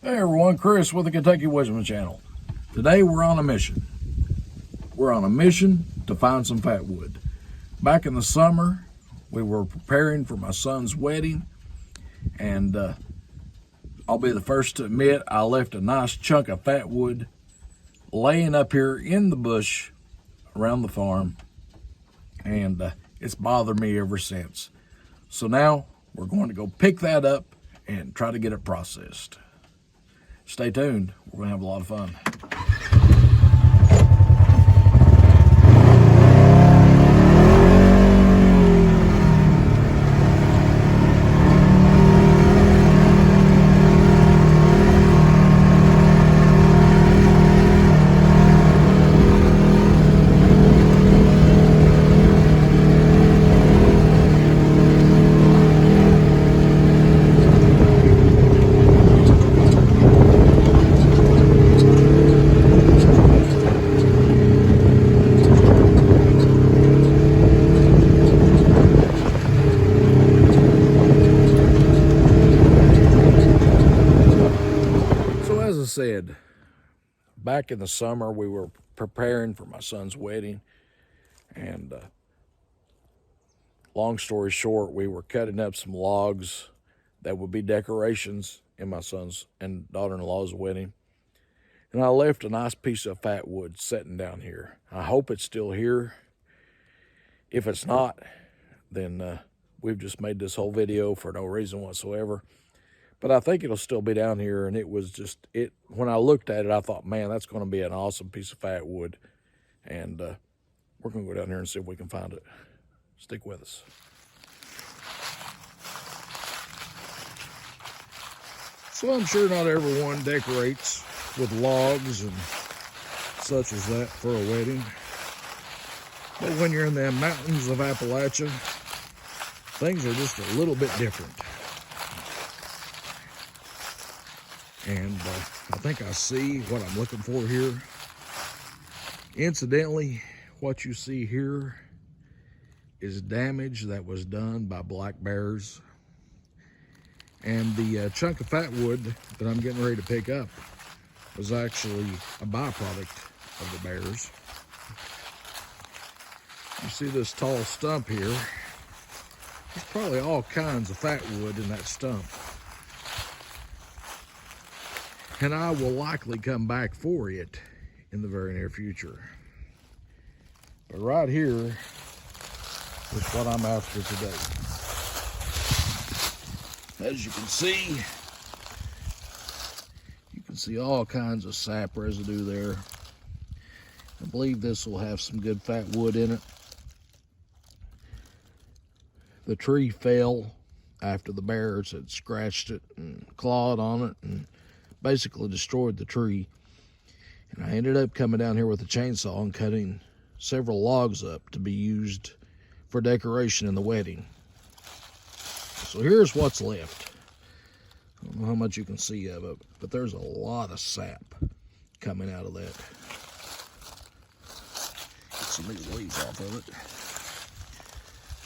Hey everyone, Chris with the Kentucky Wisdom Channel. Today we're on a mission. We're on a mission to find some fatwood. Back in the summer, we were preparing for my son's wedding, and I'll be the first to admit I left a nice chunk of fatwood laying up here in the bush around the farm, and it's bothered me ever since. So now we're going to go pick that up and try to get it processed. Stay tuned. We're going to have a lot of fun. As I said, back in the summer, we were preparing for my son's wedding, and long story short, we were cutting up some logs that would be decorations in my son's and daughter-in-law's wedding. And I left a nice piece of fatwood sitting down here. I hope it's still here. If it's not, then we've just made this whole video for no reason whatsoever. But I think it'll still be down here, and it was just, when I looked at it, I thought, man, that's going to be an awesome piece of fatwood. And we're going to go down here and see if we can find it. Stick with us. So I'm sure not everyone decorates with logs and such as that for a wedding. But when you're in the mountains of Appalachia, things are just a little bit different. And I think I see what I'm looking for here. Incidentally, what you see here is damage that was done by black bears. And the chunk of fatwood that I'm getting ready to pick up was actually a byproduct of the bears. You see this tall stump here. There's probably all kinds of fatwood in that stump. And I will likely come back for it in the very near future. But right here is what I'm after today. As you can see all kinds of sap residue there. I believe this will have some good fat wood in it. The tree fell after the bears had scratched it and clawed on it and basically destroyed the tree. And I ended up coming down here with a chainsaw and cutting several logs up to be used for decoration in the wedding. So here's what's left. I don't know how much you can see of it, but there's a lot of sap coming out of that. Get some of these leaves off of it.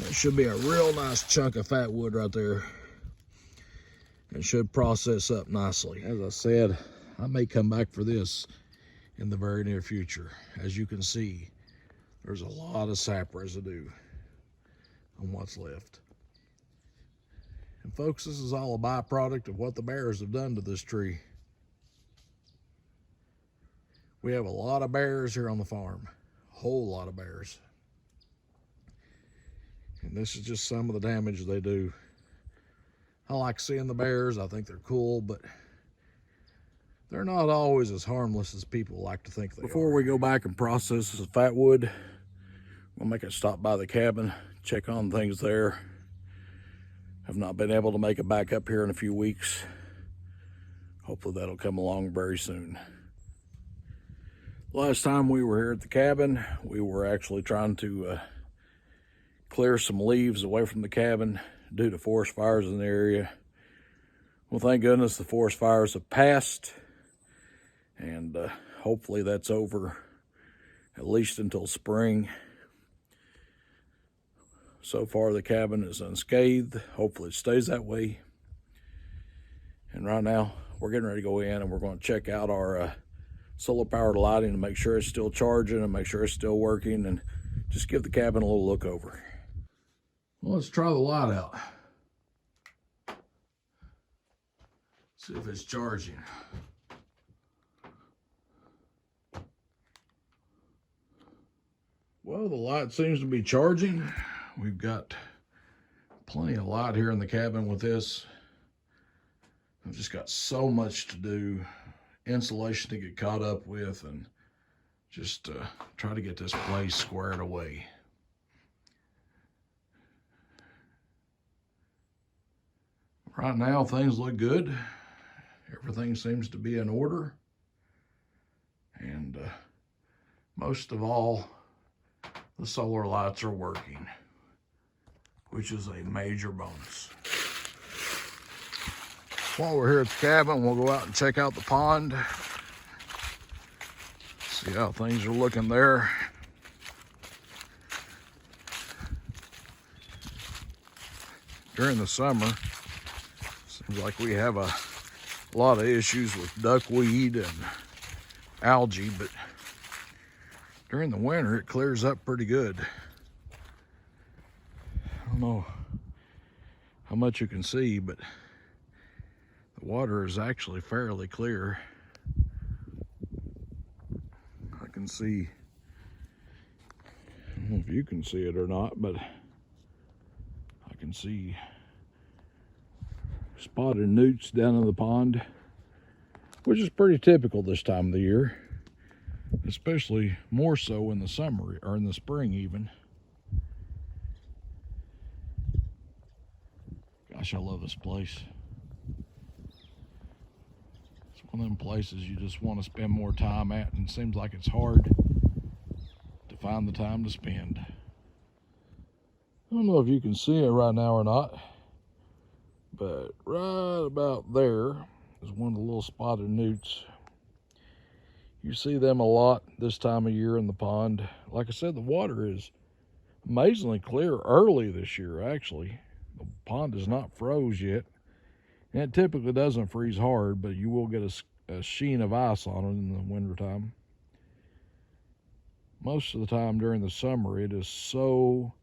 That should be a real nice chunk of fat wood right there. And should process up nicely. As I said, I may come back for this in the very near future. As you can see, there's a lot of sap residue on what's left. And folks, this is all a byproduct of what the bears have done to this tree. We have a lot of bears here on the farm, a whole lot of bears. And this is just some of the damage they do. I like seeing the bears. I think they're cool, but they're not always as harmless as people like to think they are. Before we go back and process this fatwood, we'll make a stop by the cabin, check on things there. I've not been able to make it back up here in a few weeks. Hopefully that'll come along very soon. Last time we were here at the cabin, we were actually trying to clear some leaves away from the cabin due to forest fires in the area. Well, thank goodness the forest fires have passed, and hopefully that's over at least until spring. So far the cabin is unscathed. Hopefully it stays that way. And right now we're getting ready to go in and we're going to check out our solar powered lighting to make sure it's still charging and make sure it's still working, and just give the cabin a little look over. Well, let's try the light out. See if it's charging. Well, the light seems to be charging. We've got plenty of light here in the cabin with this. I've just got so much to do, insulation to get caught up with, and just try to get this place squared away. Right now, things look good. Everything seems to be in order. And most of all, the solar lights are working, which is a major bonus. While we're here at the cabin, we'll go out and check out the pond. See how things are looking there. During the summer, seems like we have a lot of issues with duckweed and algae, but during the winter it clears up pretty good. I don't know how much you can see, but the water is actually fairly clear. I can see, I don't know if you can see it or not, but I can see spotted newts down in the pond, which is pretty typical this time of the year, especially more so in the summer or in the spring even. Gosh, I love this place. It's one of them places you just want to spend more time at, and it seems like it's hard to find the time to spend. I don't know if you can see it right now or not, but right about there is one of the little spotted newts. You see them a lot this time of year in the pond. Like I said, the water is amazingly clear early this year, actually. The pond is not froze yet. And it typically doesn't freeze hard, but you will get a sheen of ice on it in the wintertime. Most of the time during the summer, it is so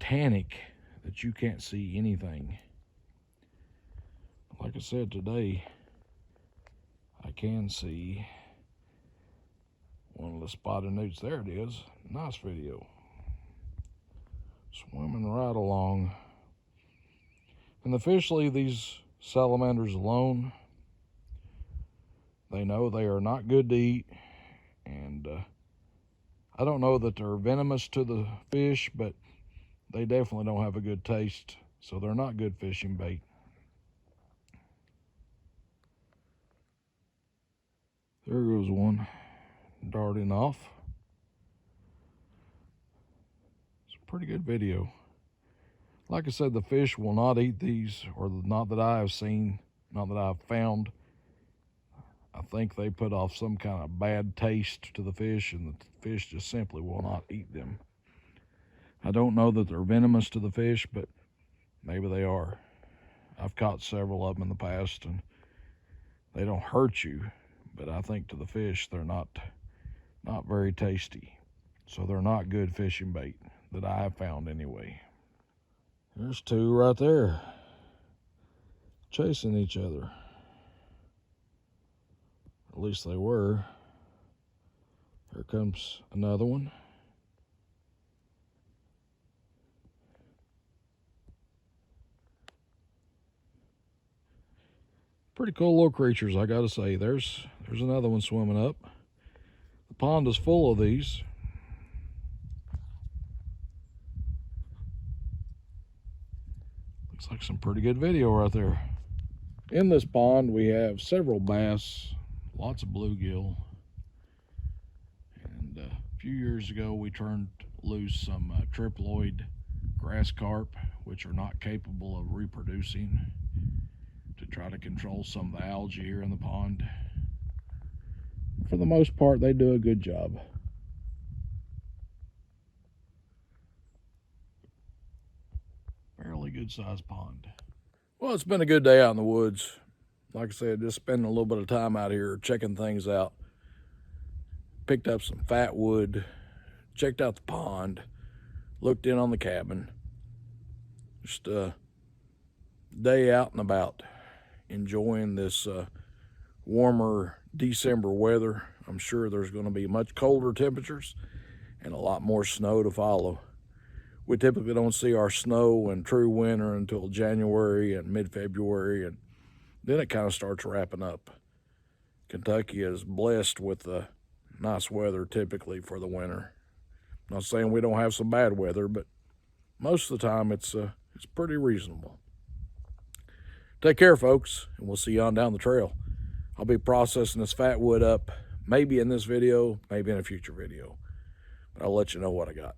tannic that you can't see anything. Like I said, today, I can see one of the spotted newts. There it is. Nice video. Swimming right along. And the fish leave these salamanders alone. They know they are not good to eat. And I don't know that they're venomous to the fish, but they definitely don't have a good taste. So they're not good fishing bait. There goes one darting off. It's a pretty good video. Like I said, the fish will not eat these, or not that I have seen, not that I've found. I think they put off some kind of bad taste to the fish, and the fish just simply will not eat them. I don't know that they're venomous to the fish, but maybe they are. I've caught several of them in the past, and they don't hurt you, but I think to the fish they're not very tasty. So they're not good fishing bait that I have found anyway. There's two right there chasing each other. At least they were. Here comes another one. Pretty cool little creatures, I gotta say. There's another one swimming up. The pond is full of these. Looks like some pretty good video right there. In this pond we have several bass, lots of bluegill, and a few years ago we turned loose some triploid grass carp, which are not capable of reproducing, to try to control some of the algae here in the pond. For the most part, they do a good job. Fairly good sized pond. Well, it's been a good day out in the woods. like I said, just spending a little bit of time out here checking things out. Picked up some Fatwood, checked out the pond, looked in on the cabin. Just a day out and about, enjoying this warmer December weather. I'm sure there's going to be much colder temperatures and a lot more snow to follow. We typically don't see our snow and true winter until January and mid-February, and then it kind of starts wrapping up. Kentucky is blessed with nice weather typically for the winter. I'm not saying we don't have some bad weather, but most of the time it's pretty reasonable. Take care, folks, and we'll see you on down the trail. I'll be processing this Fatwood up, maybe in this video, maybe in a future video, but I'll let you know what I got.